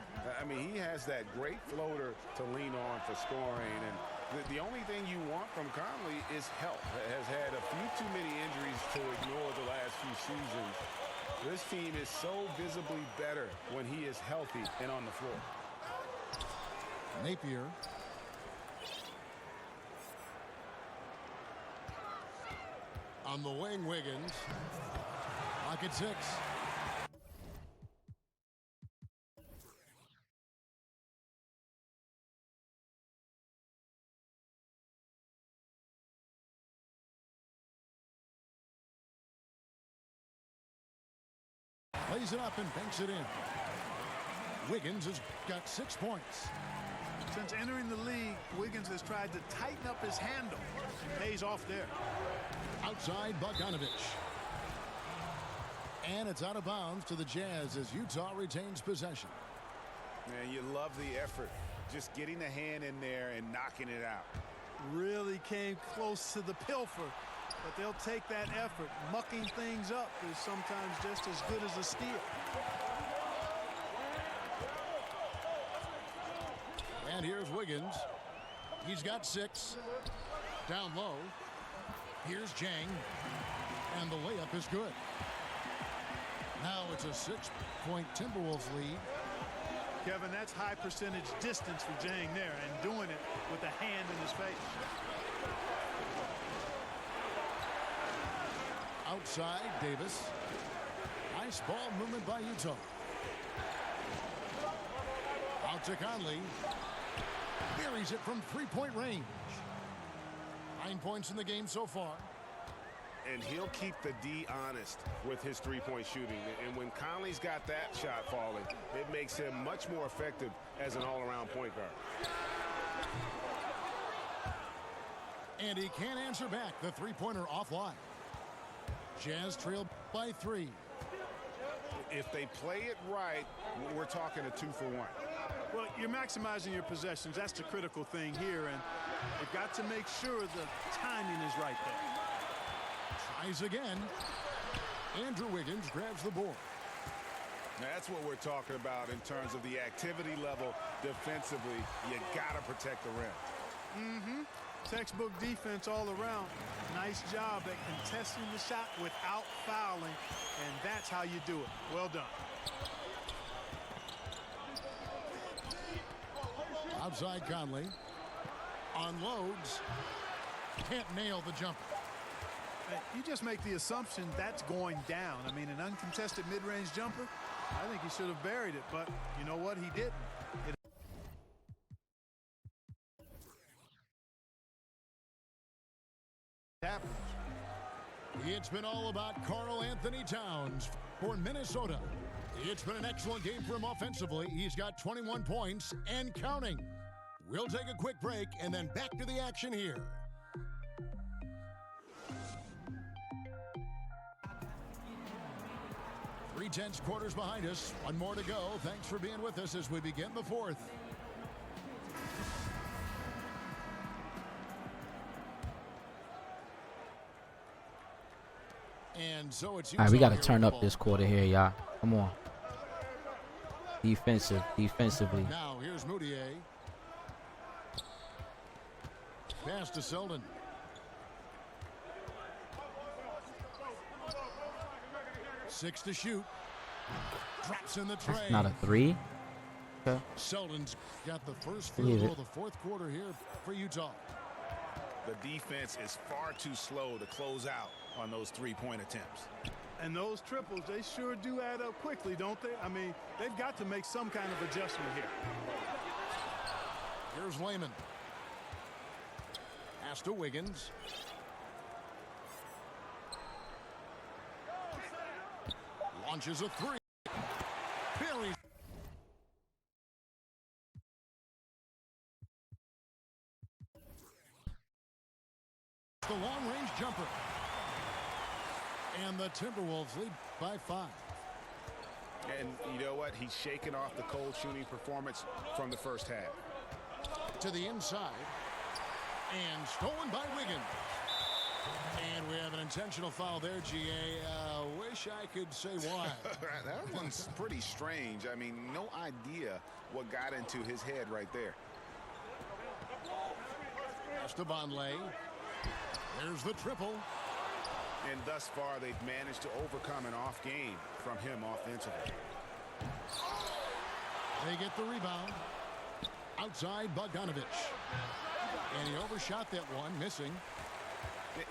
I mean, he has that great floater to lean on for scoring. And the only thing you want from Conley is help. Has had a few too many injuries to ignore the last few seasons. This team is so visibly better when he is healthy and on the floor.
Napier. On the wing, Wiggins. Pocket 6. Plays it up and banks it in. Wiggins has got 6 points.
Since entering the league, Wiggins has tried to tighten up his handle. Pays off there.
Outside, Bogdanovich. And it's out of bounds to the Jazz as Utah retains possession.
Man, you love the effort. Just getting the hand in there and knocking it out.
Really came close to the pilfer, but they'll take that effort. Mucking things up is sometimes just as good as a steal.
And here's Wiggins. He's got 6. Down low. Here's Jang. And the layup is good. Now it's a 6-point Timberwolves lead.
Kevin, that's high percentage distance for Jang there, and doing it with a hand in his face.
Outside, Davis. Nice ball movement by Utah. Out to Conley. Buries it from 3-point range. 9 points in the game so far.
And he'll keep the D honest with his three-point shooting. And when Conley's got that shot falling, it makes him much more effective as an all-around point guard.
And he can't answer back. The three-pointer offline. Jazz trail by 3.
If they play it right, we're talking a 2-for-1.
Well, you're maximizing your possessions. That's the critical thing here, and you've got to make sure the timing is right there.
Tries again. Andrew Wiggins grabs the board.
Now, that's what we're talking about in terms of the activity level defensively. You got to protect the rim.
Textbook defense all around. Nice job at contesting the shot without fouling, and that's how you do it. Well done.
Outside Conley. Unloads. Can't nail the jumper.
You just make the assumption that's going down. I mean, an uncontested mid-range jumper, I think he should have buried it, but you know what? He didn't. It happens.
It's been all about Karl Anthony Towns for Minnesota. It's been an excellent game for him offensively. He's got 21 points and counting. We'll take a quick break and then back to the action here. 3/10 quarters behind us. One more to go. Thanks for being with us as we begin the fourth. And so it's
all right, we got to turn up this quarter here, y'all. Come on. Defensively.
Now here's Moutier. Pass to Selden. Six to shoot. Drops in the tray.
That's not a 3. Okay.
Selden's got the first field goal of the fourth quarter here for Utah.
The defense is far too slow to close out on those three-point attempts.
And those triples, they sure do add up quickly, don't they? I mean, they've got to make some kind of adjustment here.
Here's Layman. Pass to Wiggins. Launches a 3. Buries. The long-range jumper. And the Timberwolves lead by 5.
And you know what? He's shaking off the cold shooting performance from the first half.
to the inside. And stolen by Wiggins. And we have an intentional foul there, GA. Wish I could say why.
That one's pretty strange. I mean, no idea what got into his head right there.
Esteban Lay. There's the triple.
And thus far, they've managed to overcome an off game from him offensively.
They get the rebound. Outside Bogdanovich. And he overshot that one, missing.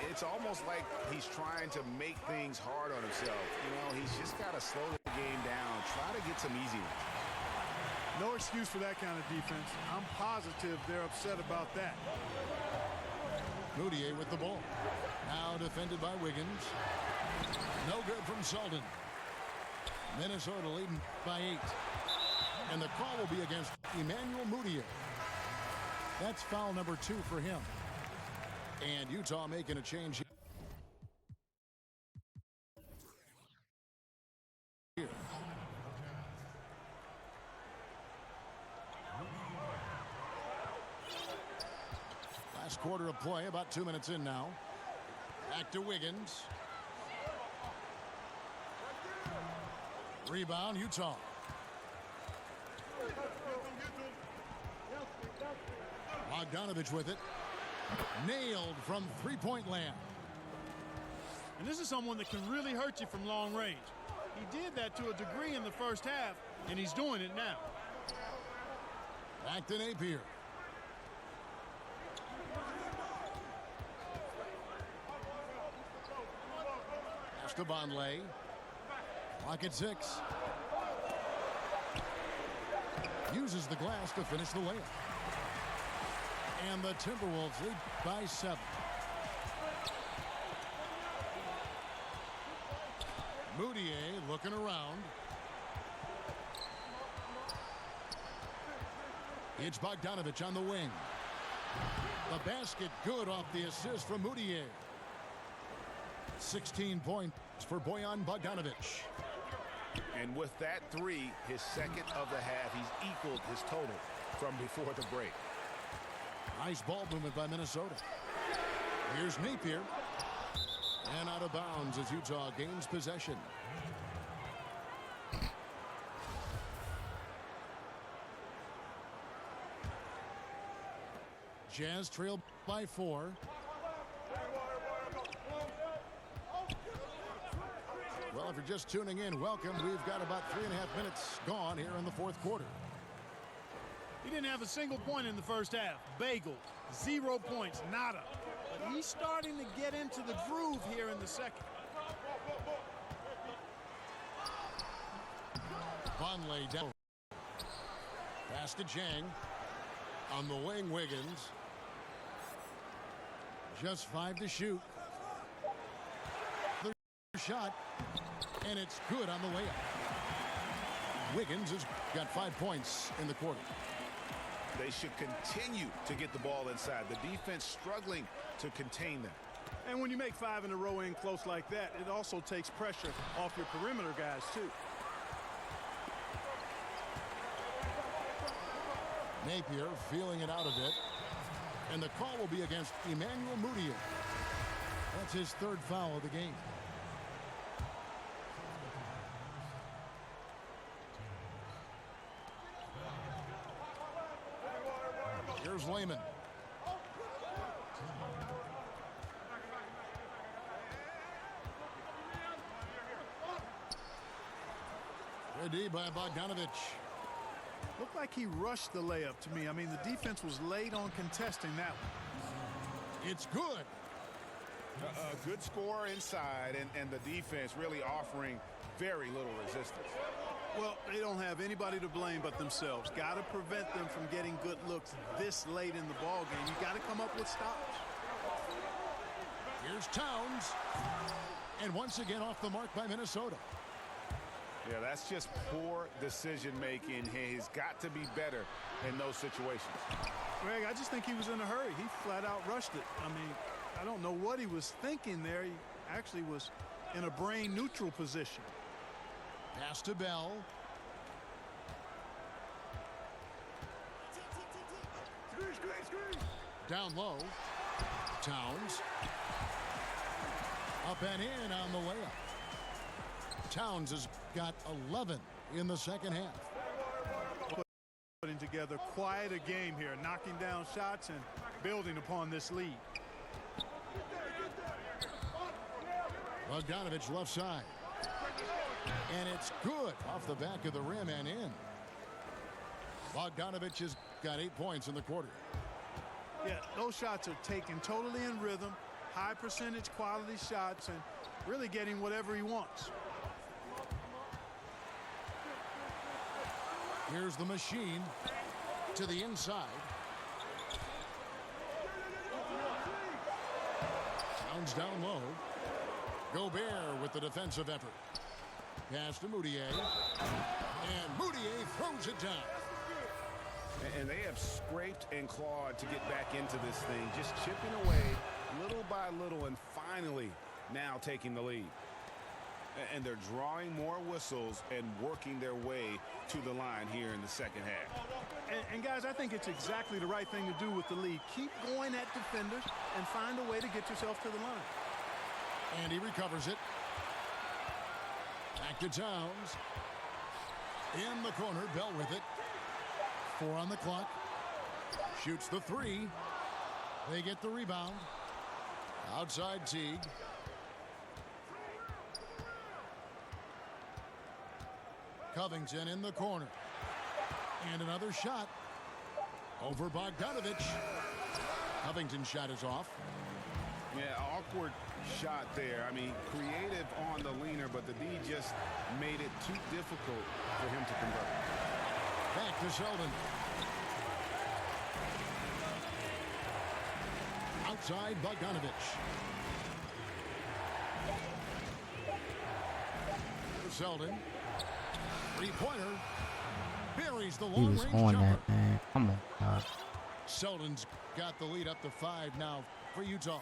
It's almost like he's trying to make things hard on himself. You know, he's just got to slow the game down, try to get some easy ones.
No excuse for that kind of defense. I'm positive they're upset about that.
Moutier with the ball. Now defended by Wiggins. No good from Sullivan. Minnesota leading by 8. And the call will be against Emmanuel Moutier. That's foul number 2 for him. And Utah making a change here. Last quarter of play, about 2 minutes in now. Back to Wiggins. Rebound, Utah. Bogdanovich with it. Nailed from three-point land.
And this is someone that can really hurt you from long range. He did that to a degree in the first half, and he's doing it now.
Back to Napier. Esteban Lay. Clock at 6. Uses the glass to finish the layup. And the Timberwolves lead by 7. Moutier looking around. It's Bogdanovich on the wing. The basket good off the assist from Moutier. 16 points for Bojan Bogdanovich.
And with that 3, his second of the half, he's equaled his total from before the break.
Nice ball movement by Minnesota. Here's Napier. And out of bounds as Utah gains possession. Jazz trail by 4. Well, if you're just tuning in, welcome. We've got about 3.5 minutes gone here in the fourth quarter.
He didn't have a single point in the first half. Bagel, 0 points, nada. But he's starting to get into the groove here in the second.
Vonleh down. Pass to Jang. On the wing, Wiggins. Just 5 to shoot. The shot. And it's good on the layup. Wiggins has got 5 points in the quarter.
They should continue to get the ball inside. The defense struggling to contain them.
And when you make 5 in a row in close like that, it also takes pressure off your perimeter guys, too.
Napier feeling it out of it. And the call will be against Emmanuel Moutier. That's his 3rd foul of the game. Here's Layman. Good D by Bogdanovich.
Looked like he rushed the layup to me. I mean, the defense was late on contesting that one.
It's good.
A good score inside, and the defense really offering very little resistance.
Well, they don't have anybody to blame but themselves. Got to prevent them from getting good looks this late in the ball game. You got to come up with stops.
Here's Towns. And once again off the mark by Minnesota.
Yeah, that's just poor decision making. He's got to be better in those situations.
Greg, I just think he was in a hurry. He flat out rushed it. I mean, I don't know what he was thinking there. He actually was in a brain neutral position.
Pass to Bell. Down low. Towns. Up and in on the layup. Towns has got 11 in the second half.
Putting together quite a game here, knocking down shots and building upon this lead.
Bogdanovich left side. And it's good off the back of the rim and in. Bogdanovich has got 8 points in the quarter.
Yeah, those shots are taken totally in rhythm, high percentage quality shots, and really getting whatever he wants.
Here's the machine to the inside. Towns down low. Gobert with the defensive effort. Pass to Moutier. And Moutier throws it down.
And they have scraped and clawed to get back into this thing, just chipping away little by little and finally now taking the lead. And they're drawing more whistles and working their way to the line here in the second half.
And guys, I think it's exactly the right thing to do with the lead. Keep going at defenders and find a way to get yourself to the line.
And he recovers it. Back to Towns. In the corner, Bell with it. 4 on the clock. Shoots the 3. They get the rebound. Outside Teague. Covington in the corner. And another shot. Over Bogdanovich. Covington's shot is off.
Yeah, awkward shot there. I mean, creative on the leaner, but the D just made it too difficult for him to convert.
Back to Sheldon. Outside Bogdanovich. Sheldon. Three-pointer. Buries the
He was
long-range
on
jumper.
that, man. Come on, God.
Sheldon's got the lead up to 5 now for Utah.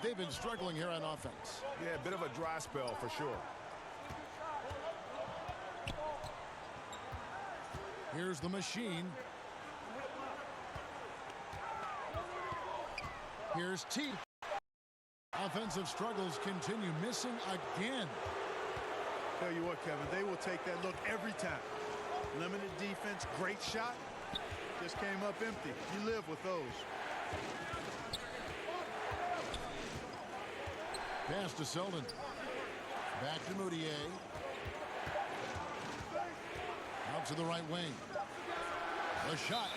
They've been struggling here on offense.
Yeah, a bit of a dry spell for sure.
Here's the machine. Here's T. Offensive struggles continue, missing again.
Tell you what, Kevin, they will take that look every time. Limited defense, great shot. Just came up empty. You live with those.
Pass to Sheldon. Back to Moutier. Out to the right wing. The shot.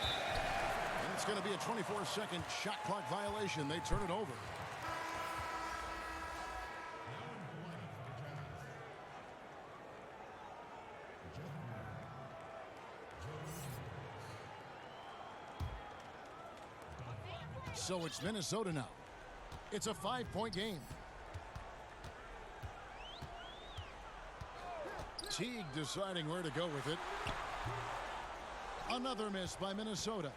And it's going to be a 24-second shot clock violation. They turn it over. So it's Minnesota now. It's a 5-point game. Teague deciding where to go with it. Another miss by Minnesota.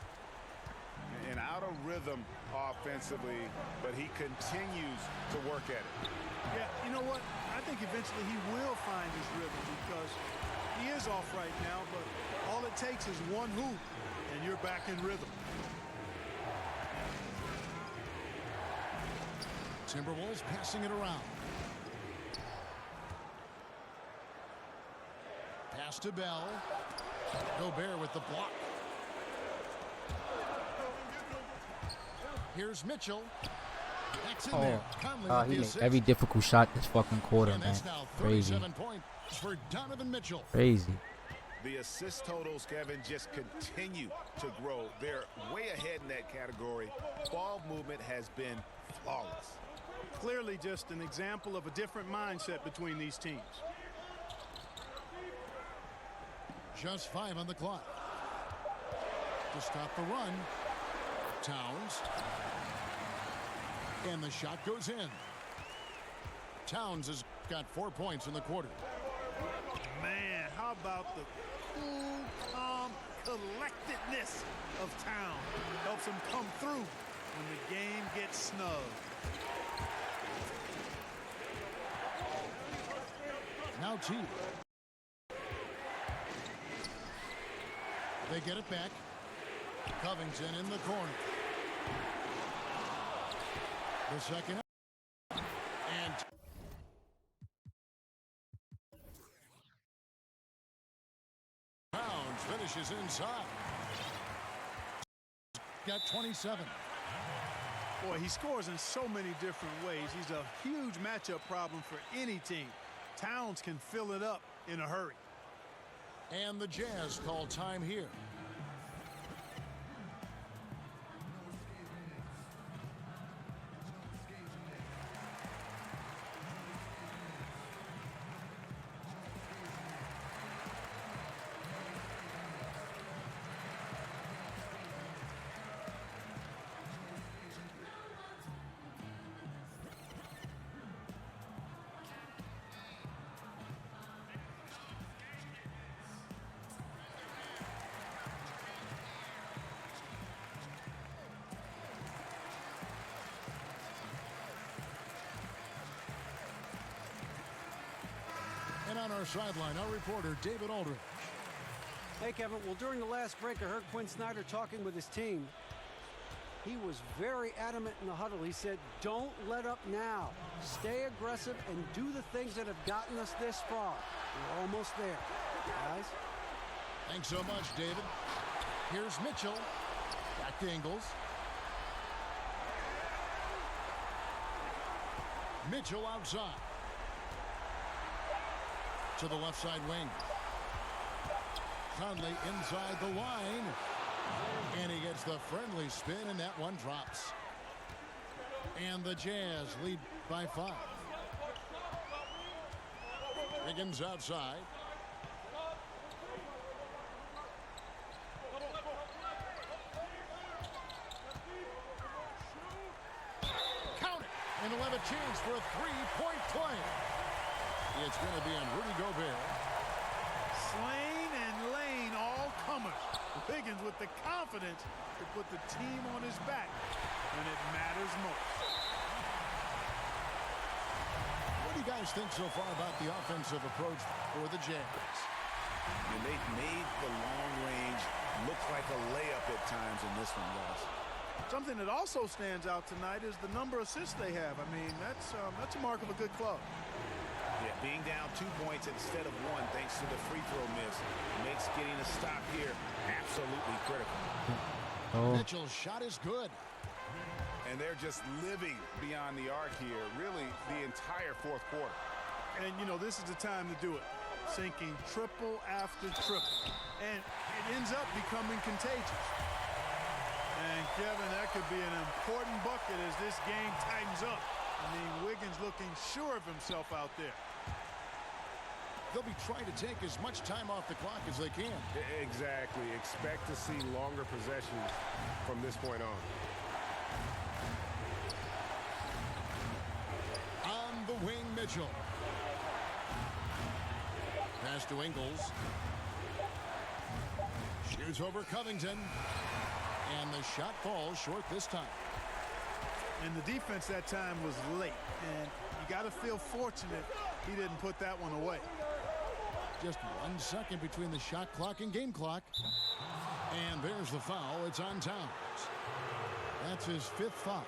And out of rhythm offensively, but he continues to work at it.
Yeah, you know what? I think eventually he will find his rhythm because he is off right now, but all it takes is one hoop, and you're back in rhythm.
Timberwolves passing it around. Pass to Bell. Gobert with the block. Here's Mitchell. That's in there. Conley with
He
the
made
assist.
every difficult shot this fucking quarter,
And
man.
that's now
Crazy.
37 points for Donovan Mitchell.
Crazy.
The assist totals, Kevin, just continue to grow. They're way ahead in that category. Ball movement has been flawless.
Clearly just an example of a different mindset between these teams.
Just 5 on the clock. To stop the run. Towns. And the shot goes in. Towns has got 4 points in the quarter.
Man, how about the cool, calm collectedness of Town? Helps him come through when the game gets snug.
Now T. They get it back. Covington in the corner. The second. And Pounds finishes inside. Got 27.
Boy, he scores in so many different ways. He's a huge matchup problem for any team. Towns can fill it up in a hurry.
And the Jazz call time here. And on our sideline, our reporter, David Aldridge.
Hey, Kevin. Well, during the last break, I heard Quinn Snyder talking with his team. He was very adamant in the huddle. He said, don't let up now. Stay aggressive and do the things that have gotten us this far. We're almost there, guys.
Thanks so much, David. Here's Mitchell. Back to Ingles. Mitchell outside. To the left side wing. Conley inside the line. And he gets the friendly spin, and that one drops. And the Jazz lead by 5. Wiggins outside. Count it! And he'll have a chance for a three-point play. It's going to be on Rudy Gobert.
Slain and laying all comers. Wiggins with the confidence to put the team on his back when it matters most.
What do you guys think so far about the offensive approach for the Jazz?
And they've made the long range look like a layup at times in this one, guys.
Something that also stands out tonight is the number of assists they have. I mean, that's a mark of a good club.
Yeah, being down 2 points instead of 1 thanks to the free throw miss makes getting a stop here absolutely critical.
Mitchell's shot is good.
And they're just living beyond the arc here, really the entire fourth quarter.
And, you know, this is the time to do it. Sinking triple after triple. And it ends up becoming contagious. And, Kevin, that could be an important bucket as this game tightens up. I mean, Wiggins looking sure of himself out there.
They'll be trying to take as much time off the clock as they can.
Exactly. Expect to see longer possessions from this point on.
On the wing, Mitchell. Pass to Ingles. Shoots over Covington. And the shot falls short this time.
And the defense that time was late. And you got to feel fortunate he didn't put that one away.
Just 1 second between the shot clock and game clock. And there's the foul. It's on Towns. That's his 5th foul.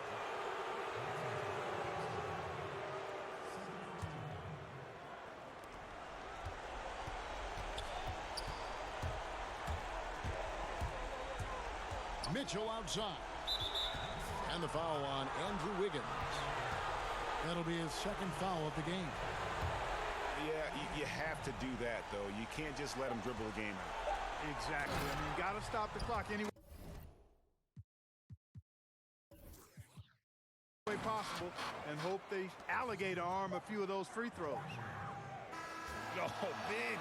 Mitchell outside. And the foul on Andrew Wiggins. That'll be his 2nd foul of the game.
Yeah, you have to do that, though. You can't just let him dribble the game out.
Exactly. I mean, you got to stop the clock anyway possible and hope they alligator arm a few of those free throws.
Oh, big